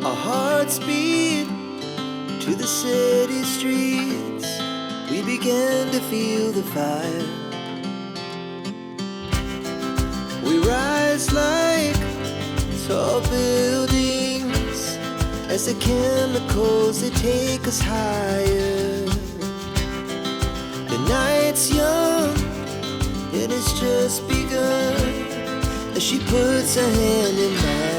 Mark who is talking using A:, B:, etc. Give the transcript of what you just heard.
A: Our hearts beat to the city streets. We began to feel the fire. We rise like tall buildings as the chemicals, they take us higher. The night's young, it has just begun as she puts her hand in mine.